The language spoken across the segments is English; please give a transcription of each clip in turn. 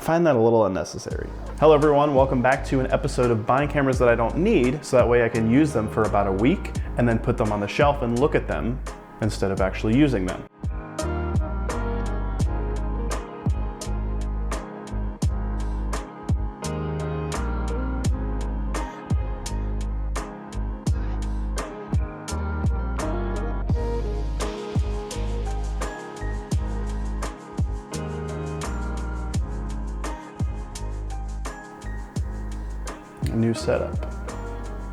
find that a little unnecessary. Hello everyone, welcome back to an episode of buying cameras that I don't need, so that way I can use them for about a week and then put them on the shelf and look at them instead of actually using them. A new setup.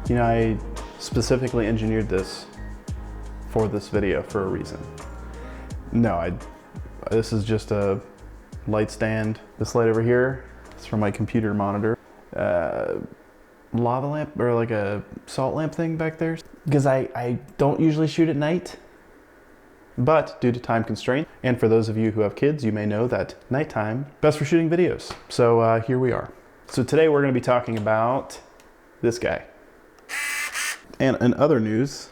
You know, I specifically engineered this for this video for a reason. No, this is just a light stand. This light over here is from my computer monitor. Lava lamp or like a salt lamp thing back there. Because I don't usually shoot at night, but due to time constraint, and for those of you who have kids, you may know that nighttime best for shooting videos. So here we are. So today we're going to be talking about this guy. And in other news,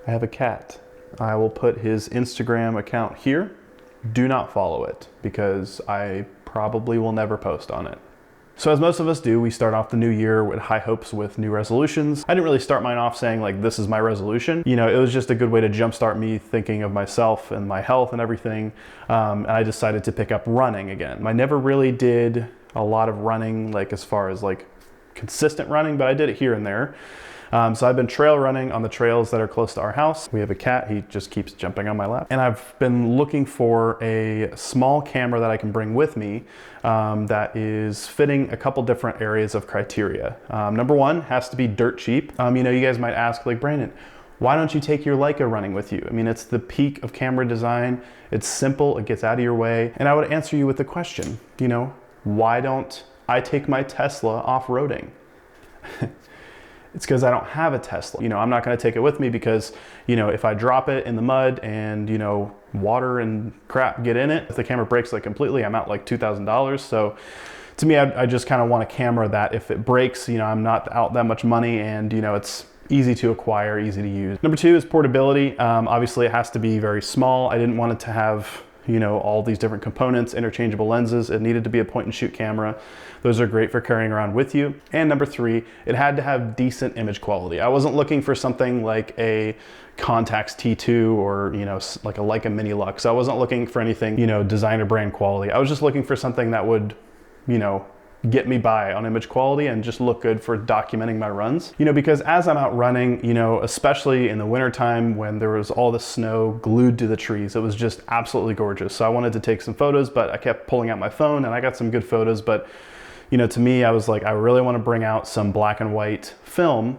I have a cat. I will put his Instagram account here. Do not follow it because I probably will never post on it. So as most of us do, we start off the new year with high hopes with new resolutions. I didn't really start mine off saying like, this is my resolution. You know, it was just a good way to jumpstart me thinking of myself and my health and everything. And I decided to pick up running again. I never really did a lot of running, like as far as like consistent running, but I did it here and there. So I've been trail running on the trails that are close to our house. We have a cat, he just keeps jumping on my lap. And I've been looking for a small camera that I can bring with me that is fitting a couple different areas of criteria. Number one, has to be dirt cheap. You know, you guys might ask like, Brandon, why don't you take your Leica running with you? I mean, it's the peak of camera design. It's simple, it gets out of your way. And I would answer you with the question, you know, why don't I take my Tesla off-roading? It's because I don't have a Tesla. You know, I'm not gonna take it with me because, you know, if I drop it in the mud and, you know, water and crap get in it, if the camera breaks like completely, I'm out like $2,000. So to me, I just kind of want a camera that if it breaks, you know, I'm not out that much money and, you know, it's easy to acquire, easy to use. Number two is portability. Obviously it has to be very small. I didn't want it to have, you know, all these different components, interchangeable lenses. It needed to be a point and shoot camera. Those are great for carrying around with you. And number three, it had to have decent image quality. I wasn't looking for something like a Contax T2 or, you know, like a Leica Mini Lux. I wasn't looking for anything, you know, designer brand quality. I was just looking for something that would, you know, get me by on image quality and just look good for documenting my runs. You know, because as I'm out running, you know, especially in the winter time when there was all the snow glued to the trees, it was just absolutely gorgeous. So I wanted to take some photos, but I kept pulling out my phone and I got some good photos. But, you know, to me, I was like, I really want to bring out some black and white film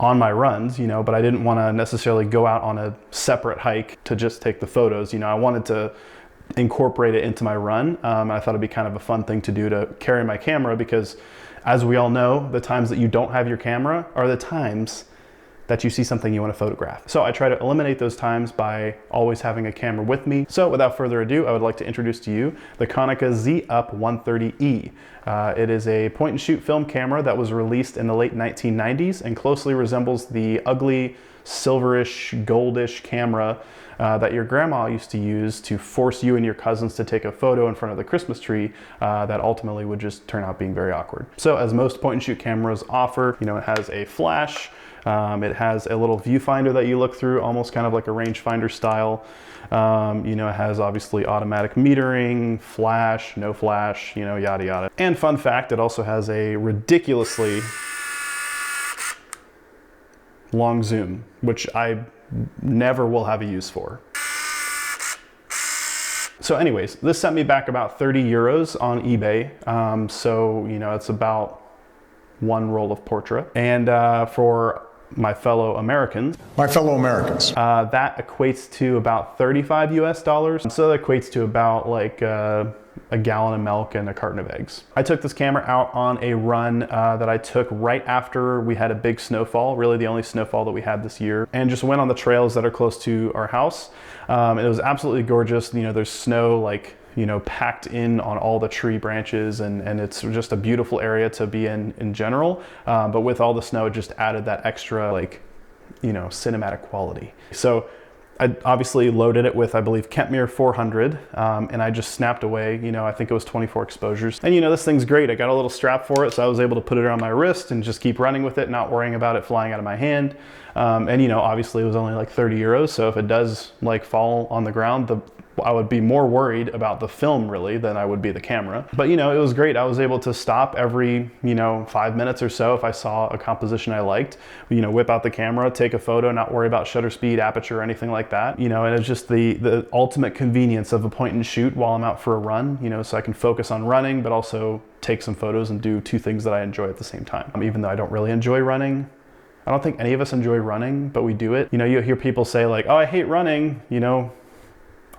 on my runs, you know, but I didn't want to necessarily go out on a separate hike to just take the photos. You know, I wanted to incorporate it into my run. I thought it'd be kind of a fun thing to do to carry my camera because as we all know, the times that you don't have your camera are the times that you see something you want to photograph. So I try to eliminate those times by always having a camera with me. So without further ado, I would like to introduce to you the Konica Z-Up 130E. It is a point and shoot film camera that was released in the late 1990s and closely resembles the ugly silverish, goldish camera that your grandma used to use to force you and your cousins to take a photo in front of the Christmas tree that ultimately would just turn out being very awkward. So as most point and shoot cameras offer, you know, it has a flash, it has a little viewfinder that you look through, almost kind of like a rangefinder style. You know, it has obviously automatic metering, flash, no flash, you know, yada yada. And fun fact, it also has a ridiculously long zoom, which I never will have a use for. So anyways, this sent me back about 30 euros on eBay. So, you know, it's about one roll of portrait. And for my fellow Americans. That equates to about 35 US dollars. So that equates to about like a gallon of milk and a carton of eggs. I took this camera out on a run that I took right after we had a big snowfall, really the only snowfall that we had this year, and just went on the trails that are close to our house. It was absolutely gorgeous. You know, there's snow like, you know, packed in on all the tree branches, and it's just a beautiful area to be in general. But with all the snow, it just added that extra, like, you know, cinematic quality. So I obviously loaded it with, I believe, Kentmere 400, and I just snapped away, you know, I think it was 24 exposures. And you know, this thing's great. I got a little strap for it, so I was able to put it on my wrist and just keep running with it, not worrying about it flying out of my hand. And you know, obviously it was only like 30 euros, so if it does like fall on the ground, I would be more worried about the film really than I would be the camera. But you know, it was great. I was able to stop every, you know, 5 minutes or so if I saw a composition I liked, you know, whip out the camera, take a photo, not worry about shutter speed, aperture, or anything like that. You know, and it's just the ultimate convenience of a point and shoot while I'm out for a run, you know, so I can focus on running, but also take some photos and do two things that I enjoy at the same time. Even though I don't really enjoy running, I don't think any of us enjoy running, but we do it. You know, you hear people say like, oh, I hate running, you know,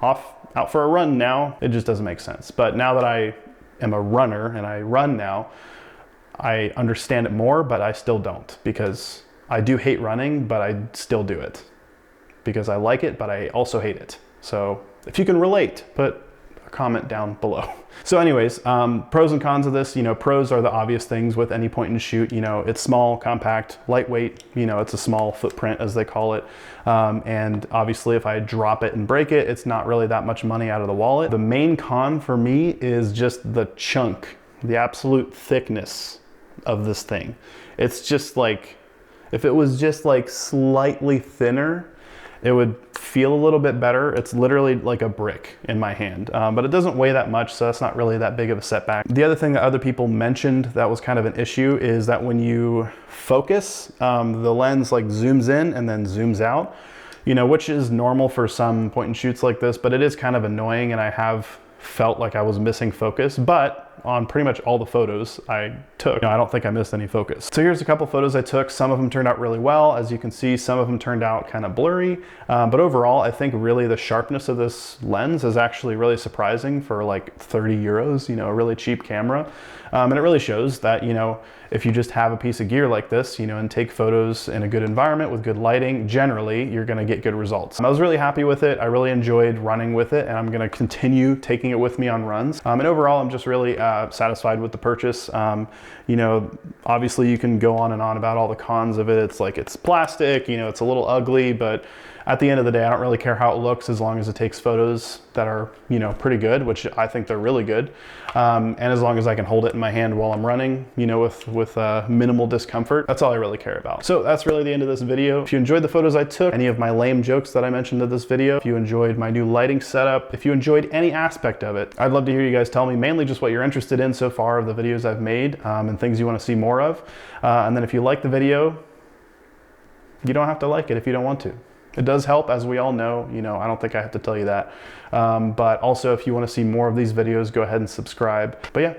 out for a run now. It just doesn't make sense. But now that I am a runner and I run now, I understand it more, but I still don't, because I do hate running, but I still do it because I like it, but I also hate it. So if you can relate, put a comment down below. So anyways, pros and cons of this, you know, pros are the obvious things with any point and shoot. You know, it's small, compact, lightweight, you know, it's a small footprint as they call it. And obviously if I drop it and break it, it's not really that much money out of the wallet. The main con for me is just the chunk, the absolute thickness of this thing. It's just like, if it was just like slightly thinner, it would feel a little bit better. It's literally like a brick in my hand, but it doesn't weigh that much, so that's not really that big of a setback. The other thing that other people mentioned that was kind of an issue is that when you focus, the lens like zooms in and then zooms out, you know, which is normal for some point and shoots like this, but it is kind of annoying, and I have felt like I was missing focus, but on pretty much all the photos I took, you know, I don't think I missed any focus. So here's a couple photos I took. Some of them turned out really well. As you can see, some of them turned out kind of blurry, but overall, I think really the sharpness of this lens is actually really surprising for like 30 euros, you know, a really cheap camera. And it really shows that, you know, if you just have a piece of gear like this, you know, and take photos in a good environment with good lighting, generally you're gonna get good results. I was really happy with it. I really enjoyed running with it, and I'm gonna continue taking it with me on runs. And overall, I'm just really satisfied with the purchase. You know, obviously you can go on and on about all the cons of it. It's like, it's plastic, you know, it's a little ugly, but at the end of the day, I don't really care how it looks as long as it takes photos that are, you know, pretty good, which I think they're really good. And as long as I can hold it in my hand while I'm running, you know, with minimal discomfort, that's all I really care about. So that's really the end of this video. If you enjoyed the photos I took, any of my lame jokes that I mentioned in this video, if you enjoyed my new lighting setup, if you enjoyed any aspect of it, I'd love to hear you guys tell me mainly just what you're interested in so far of the videos I've made, and things you want to see more of. And then if you like the video, you don't have to like it if you don't want to. It does help, as we all know, you know, I don't think I have to tell you that. But also, if you want to see more of these videos, go ahead and subscribe. But yeah,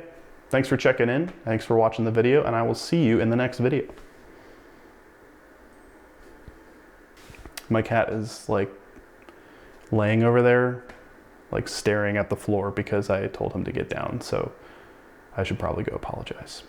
thanks for checking in. Thanks for watching the video, and I will see you in the next video. My cat is like laying over there, like staring at the floor because I told him to get down. So I should probably go apologize.